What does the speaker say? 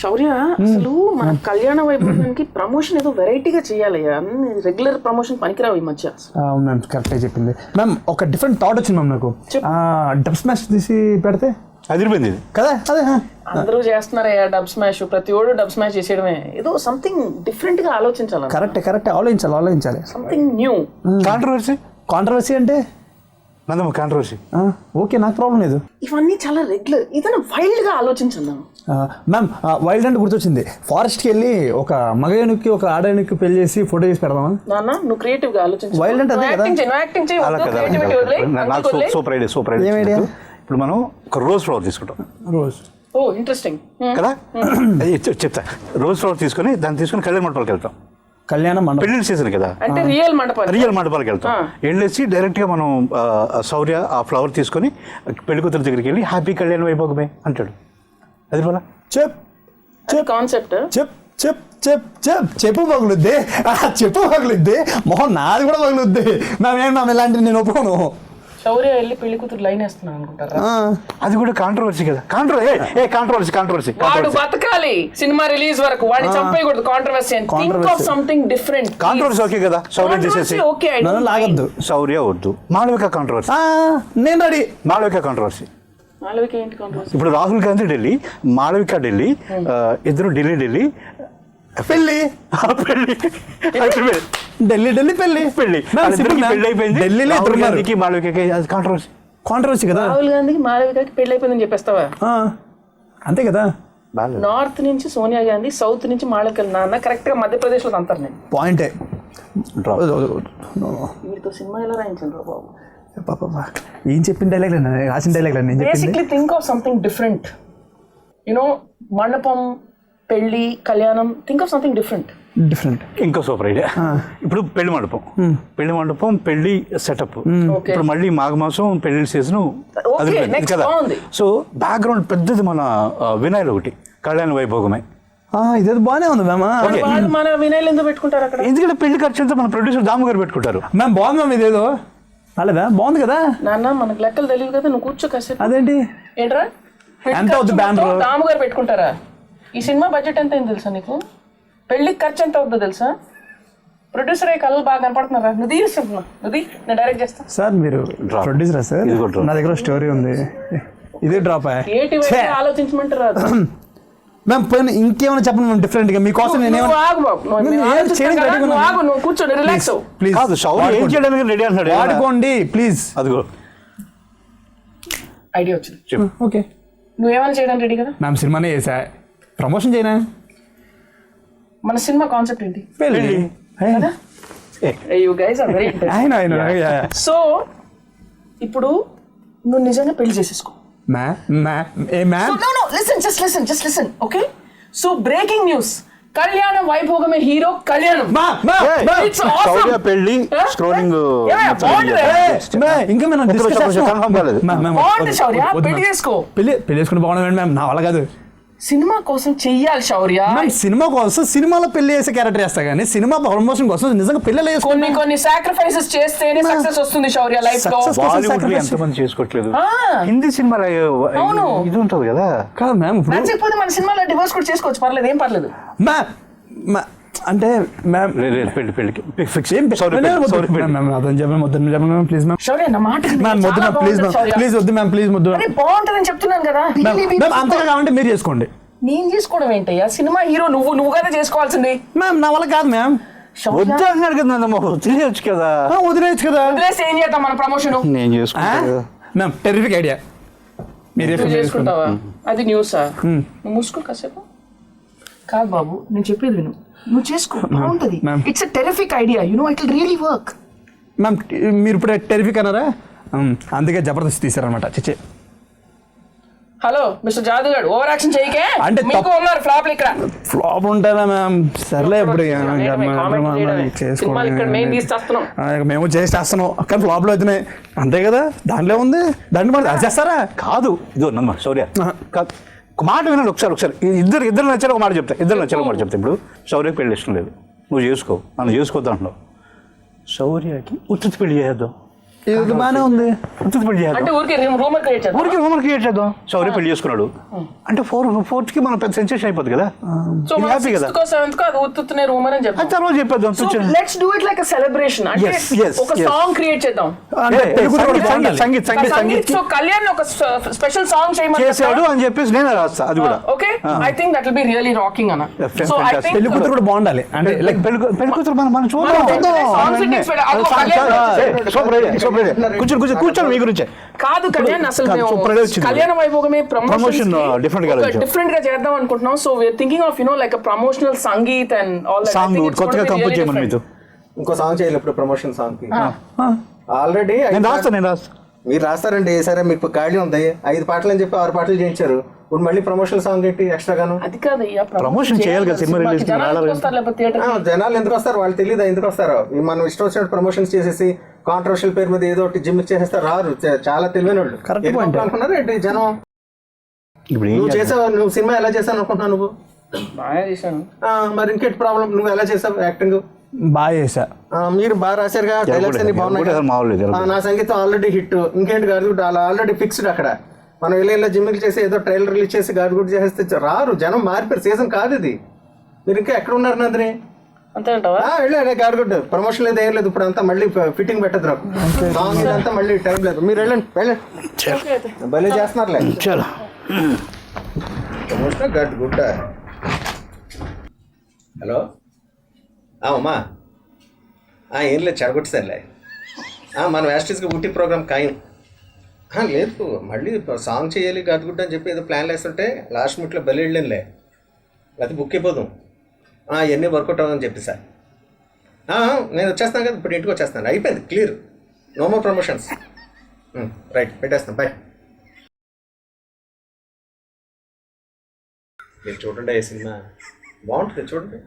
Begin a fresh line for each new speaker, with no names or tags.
శౌర్య అసలు మన కళ్యాణ వైభవానికి ప్రమోషన్ ఏదో వెరైటీగా చేయాలయ్యా, అన్ని రెగ్యులర్ ప్రమోషన్ పనికిరావు ఈ మధ్య.
అవును మ్యామ్, కరెక్ట్గా చెప్పింది మ్యామ్. ఒక డిఫరెంట్ థాట్ వచ్చింది మ్యామ్ నాకు. డబ్ స్మాష్ తీసి పెడితే
అదిరిపోయింది
కదా. అదే
అందరూ చేస్తున్నారయ్యా డబ్ స్మాష్, ప్రతి ఒడు డబ్ స్మాష్ చేసేయడమే. ఏదో సంథింగ్ డిఫరెంట్ గా ఆలోచించాలి.
కరెక్ట్ ఆలోచించాలి.
Something new.
కాంట్రవర్సీ అంటే
కాంట్రవర్సీ
ఓకే, నాకు ప్రాబ్లం లేదు.
ఇవన్నీ చాలా రెగ్యులర్, ఏదైనా వైల్డ్ గా ఆలోచించాం
మ్యామ్. వైల్డ్ అంటే గుర్తొచ్చింది, ఫారెస్ట్కి వెళ్ళి ఒక మగయానికి ఒక ఆడయానికి పెళ్లి చేసి ఫోటో తీసి పెడదామా
నాన్న? నువ్వు క్రియేటివ్ గా ఆలోచించు.
వైల్డ్ అంటే
సూపర్ ఐడియా. ఇప్పుడు మనం ఒక రోజ్ ఫ్లవర్ తీసుకుంటాం.
ఓ ఇంట్రెస్టింగ్
కదా, చెప్తా. రోజ్ ఫ్లవర్ తీసుకొని దాన్ని తీసుకొని కళ్యాణ మండపాలకు వెళ్తాం.
కళ్యాణ మండపం
పెళ్లి సీజన్ కదా,
అంటే రియల్ మండపాలకు
వెళ్తాం. వెళ్ళేసి డైరెక్ట్ గా మనం శౌర్య ఆ ఫ్లవర్ తీసుకొని పెళ్లి కూతురు దగ్గరికి వెళ్ళి హ్యాపీ కళ్యాణ వైభోగమే అంటాడు. అది పోలా
కాన్సెప్ట్.
చెప్పు పగులుద్ది మొహం నాది కూడా పగులుద్ది. మ్యామ్ ఇలాంటివి నేను ఒప్పుకోను.
శౌర్య వెళ్ళి పెళ్లి కూతురు లైన్ వేస్తున్నాను అనుకుంటారా?
అది కూడా కాంట్రవర్సీ కదా. కాంట్రవర్సీ
వాడు బతకాలి సినిమా రిలీజ్ వరకు, వాడిని చంపేయకూడదు. Controversy and think of something different.
Controversy okay కదా, శౌర్య చేసేసి
ఓకే
లాగద్దు.
శౌర్య వద్దు, మాళవిక కాంట్రవర్సీ.
నేను రెడీ.
మాళవిక కాంట్రవర్సీ.
మాళవిక ఏంటి కాంట్రవర్సీ?
ఇప్పుడు రాహుల్ గాంధీ ఢిల్లీ, మాళవిక ఢిల్లీ, ఇద్దరు ఢిల్లీ
పెళ్లి కాంట్రవర్సీ కదా.
రాహుల్ గాంధీకి మాళవికకి పెళ్లి అయిపోయిందని చెప్పేస్తావా?
అంతే కదా.
నార్త్ నుంచి సోనియా గాంధీ, సౌత్ నుంచి మాళవిక. నాన్న కరెక్ట్ గా మధ్యప్రదేశ్ లో అంటారు. నేను
పాయింటే.
వీటితో సినిమా ఎలా రాయించాను బాబు?
ఏం చెప్పిన డైలాగ్ రాసిన dialogue.
Basically think of something different. You know మండపం, పెళ్లి, కళ్యాణం, థింక్ ఆఫ్ సంథింగ్ డిఫరెంట్.
ఇంకో సూపర్ ఐడియా. ఇప్పుడు పెళ్లి మండపం పెళ్లి సెటప్. ఇప్పుడు మళ్ళీ మాఘమాసం పెళ్లి సీజన్ కదా. సో బ్యాక్గ్రౌండ్ పెద్దది మన వినాయలు ఒకటి, కళ్యాణ వైభోగమే.
ఇదేదో బాగానే ఉంది మ్యామ్.
మన వినాయలు ఎందుకు పెట్టుకుంటారు అక్కడ?
ఎందుకంటే పెళ్లి ఖర్చు అంతా మన ప్రొడ్యూసర్ దాము గారు పెట్టుకుంటారు.
మ్యామ్ బాగుంది మ్యామ్, ఇదేదో అలాదా బాగుంది కదా.
నాన్న మనకు లెక్కలు తెలియదు కదా, నువ్వు కూర్చో కాసేపు.
అదేంటి
ఏంట్రా
ఎంత అవుతుంది బ్యానర్?
దాము గారు పెట్టుకుంటారా? ఈ సినిమా బడ్జెట్ ఎంత అయింది తెలుసా నీకు? పెళ్లికి ఖర్చు ఎంత అవుతుందో తెలుసా? ప్రొడ్యూసర్ అయ్యే కళ్ళు బాగా కనపడుతున్నారా? నువ్వు తీరుస్తున్నా, నేను డైరెక్ట్ చేస్తా.
సార్ మీరు ప్రొడ్యూసరా సార్? నా దగ్గర స్టోరీ ఉంది, ఇదే డ్రాప్.
ఆలోచించమంటారా
మ్యామ్? పోయిన ఇంకేమైనా చెప్పండి మ్యామ్ డిఫరెంట్ గా మీకోసం. వాడుకోండి ప్లీజ్.
అదిగో
ఐడియా వచ్చింది.
ఓకే,
నువ్వేమైనా చేయడానికి రెడీ కదా?
మ్యామ్ సినిమానే చేసా, ప్రమోషన్ చేయనా?
మన సినిమా కాన్సెప్ట్ ఏంటి?
పెళ్లి.
సో ఇప్పుడు నువ్వు నిజంగా పెళ్లి చేసేసుకో. ఓకే, సో బ్రేకింగ్ న్యూస్, కళ్యాణ వైభోగమే హీరో కళ్యాణం.
పెళ్లి స్క్రోలింగ్
ఇంకా
పెళ్లి చేసుకో.
పెళ్లి చేసుకుని బాగుండదు మ్యామ్, నా వల్ల కాదు.
సినిమా కోసం చెయ్యాలి శౌర్య.
సినిమా కోసం సినిమాలో పెళ్లి చేసే క్యారెక్టర్ చేస్తా కానీ సినిమా ప్రమోషన్ కోసం నిజంగా పెళ్లి
కొన్ని సాక్రిఫైసెస్ చేస్తేనే సక్సెస్ వస్తుంది శౌర్య లైఫ్ లో.
బాలీవుడ్ ఎంతమంది చేసుకోవట్లేదు, హిందీ సినిమా ఇది ఉంటుంది కదా.
కాదు మ్యామ్,
నచ్చకపోతే మన సినిమాలో డివోర్స్ కూడా చేసుకోవచ్చు, పర్లేదు, ఏం పర్లేదు.
అంటే మ్యామ్
పెళ్లికి
ప్లీజ్ మ్యామ్.
శౌర్య నా మాట
ప్లీజ్ వద్దు మ్యామ్, ప్లీజ్ వద్దు.
బాగుంటుందని చెప్తున్నాను కదా.
అంతగా కావాలంటే మీరు చేసుకోండి.
నేను చేసుకోవడం ఏంటయ్యా? సినిమా హీరో నువ్వు కదా చేసుకోవాల్సింది.
మ్యామ్ నా వల్ల కాదు మ్యామ్.
వద్దు అంటున్నాడు కదా, వదిలేయచ్చు కదా.
వదిలేయచ్చు కదా.
వదిలేసి ఏం చేద్దాం మన ప్రమోషన్?
నేను చేసుకుంటా
మ్యామ్, టెర్రిఫిక్ ఐడియా. మీరు
చేసుకుంటావా? అది న్యూసా? నువ్వు మూసుకో కాసేపు. కాదు బాబు, నేను చెప్పేది విను, నువ్వు చేసుకో, బాగుంటుంది. It's a terrific idea, you know it will really work.
Ma'am మీరు ఇప్పుడు టెరిఫిక్ అన్నారా, అందుకే Jabardasth తీసారనమాట. చిచ్చే
hello mister జాదుగాడు, over action చేయకే. అంటే మీకు ఉన్నారు ఫ్లాప్లు ఇక్కడ.
ఫ్లాప్ ఉంటారా మ్యామ్? సర్లే ఇప్పుడు మేము చేసేస్తున్నాం కానీ ఫ్లాప్లు అవుతున్నాయి అంతే కదా. దాంట్లో ఉంది, దాంట్లో మనం అది చేస్తారా?
కాదు, ఇదో నమ్మ శౌర్య కాదు, ఒక మాట వినండి ఒకసారి. ఇద్దరు నచ్చారు ఒక మాట చెప్తా, ఇప్పుడు శౌర్యకి పెళ్లి ఇష్టం లేదు, నువ్వు చేసుకో, నన్ను చేసుకోవద్దు అంటున్నావు. శౌర్యకి ఉచిత పెళ్లి చేద్దాం.
ఇది బాగానే ఉంది.
ఉత్తుత్తి పెళ్లి చేద్దాం,
అంటే ఊరికే రూమర్ క్రియేట్ చేద్దాం.
ఊరికి హోంవర్క్ క్రియేట్ చేద్దాం. సౌర్య పెళ్లి చేసుకున్నాడు అంటే ఫోర్త్కి మనం పెద్ద సెన్సేషన్ అయిపోద్ది కదా,
సో
హ్యాపీ కదా.
6th కో 7th కో అది ఉత్తునే రూమర్ అని చెప్తాం.
అది తర్వాత చెప్పేద్దాం.
Let's do it like a celebration. అంటే
Yes, yes,
ఒక
yes.
సాంగ్ క్రియేట్ చేద్దాం.
అంటే పెళ్లి కూతురు కూడా బాగుండాలి.
సంగీత్
సో కళ్యాణ్ ఒక స్పెషల్ సాంగ్ చేయమని
చేశాడు అని చెప్పేసి నేను రాస్తా అది కూడా.
Okay, I think that will be really rocking అన్న. సో ఐ థింక్
పెళ్లి కూతురు కూడా బాగుండాలి. అంటే లైక్
పెళ్లి కూతురు మనం చూద్దాం. కూర్చొని మీ గురించే
కాదు కళ్యాణ్, అసలు కళ్యాణ వైభోగమే
ప్రమోషన్
డిఫరెంట్ గా చేద్దాం అనుకుంటున్నాం. So we are thinking of like promotional sangeet and all
song కొత్తగా కంపోజ్ చేయమని మీతో.
ఇంకో సాంగ్ చేయాలి ఇప్పుడు ప్రమోషన్ సాంగ్ కి. ఆల్రెడీ
నేను రాస్తా.
మీరు రాస్తారండి. సరే మీకు ఖాళీ ఉంది 5 పాటలు అని చెప్పి 6 పాటలు చేయించారు. ఇప్పుడు మళ్ళీ ప్రమోషన్ సాంగ్ ఏంటి ఎక్స్ట్రాగాను?
అది కాదు
ప్రమోషన్ చేయాలి కదా, సినిమా రిలీజ్
జనాలు ఎందుకు వస్తారు? వాళ్ళు తెలియదు ఎందుకు వస్తారో. మనం ఇష్టం వచ్చినట్టు ప్రమోషన్స్ చేసేసి కాంట్రవర్షియల్ పేరు మీద ఏదో ఒకటి జిమ్ చేసేస్తారు. రారు, చాలా తెలివైన వాళ్ళు. అనుకున్నారు ఏంటి జనం? నువ్వు చేసావు, నువ్వు సినిమా ఎలా చేసావు అనుకుంటున్నావు నువ్వు?
బాగా చేశాను.
మరి ఇంకేంటి ప్రాబ్లం? నువ్వు ఎలా చేసావు యాక్టింగ్?
బాగా చేశా.
మీరు బాగా రాశారుగా, డైలాగ్స్ అన్ని బాగున్నాయి. నా సంగీతం ఆల్రెడీ హిట్. ఇంకేంటి గాడిగుడ్డు అలా ఆల్రెడీ ఫిక్స్డ్. అక్కడ మనం ఇలా జిమ్కి చేసి ఏదో ట్రైలర్ రిలీజ్ చేసి గాడిగుడ్డు చేస్తే రారు జనం. మారిపోయారు, సీజన్ కాదు ఇది. మీరు ఇంకా ఎక్కడ ఉన్నారు నందిని?
అంతే అంటావా?
వెళ్ళాడు గాడిగుడ్డు. ప్రమోషన్ లేదు, ఏం లేదు. ఇప్పుడు అంతా మళ్ళీ ఫిట్టింగ్ పెట్టదు నాకు. సాంగ్ ఇదంతా మళ్ళీ టైం లేదు. మీరు వెళ్ళండి. భలే చేస్తున్నారులే. ప్రమోషన్ గాడిగుడ్డ. హలో అమ్మా, ఏం లేదు, చెడగొట్టేసానులే. మన యాస్టీస్కి ఊటీ ప్రోగ్రామ్ ఖాయం. లేదు, మళ్ళీ సాంగ్ చేయాలి గట్టుగుడ్డ అని చెప్పి ఏదో ప్లాన్ వేస్తుంటే లాస్ట్ మినిట్లో బలి వెళ్ళిలే, లేకపోతే బుక్ అయిపోదాం. ఇవన్నీ వర్కౌట్ అవ్వదని చెప్పి సార్ నేను వచ్చేస్తాను కదా, ఇప్పుడు ఇంటికి వచ్చేస్తాను. అయిపోయింది, clear, no more promotions. Right, పెట్టేస్తాను, బాయ్. మీరు చూడండి, ఈ సినిమా బాగుంటుంది, చూడండి.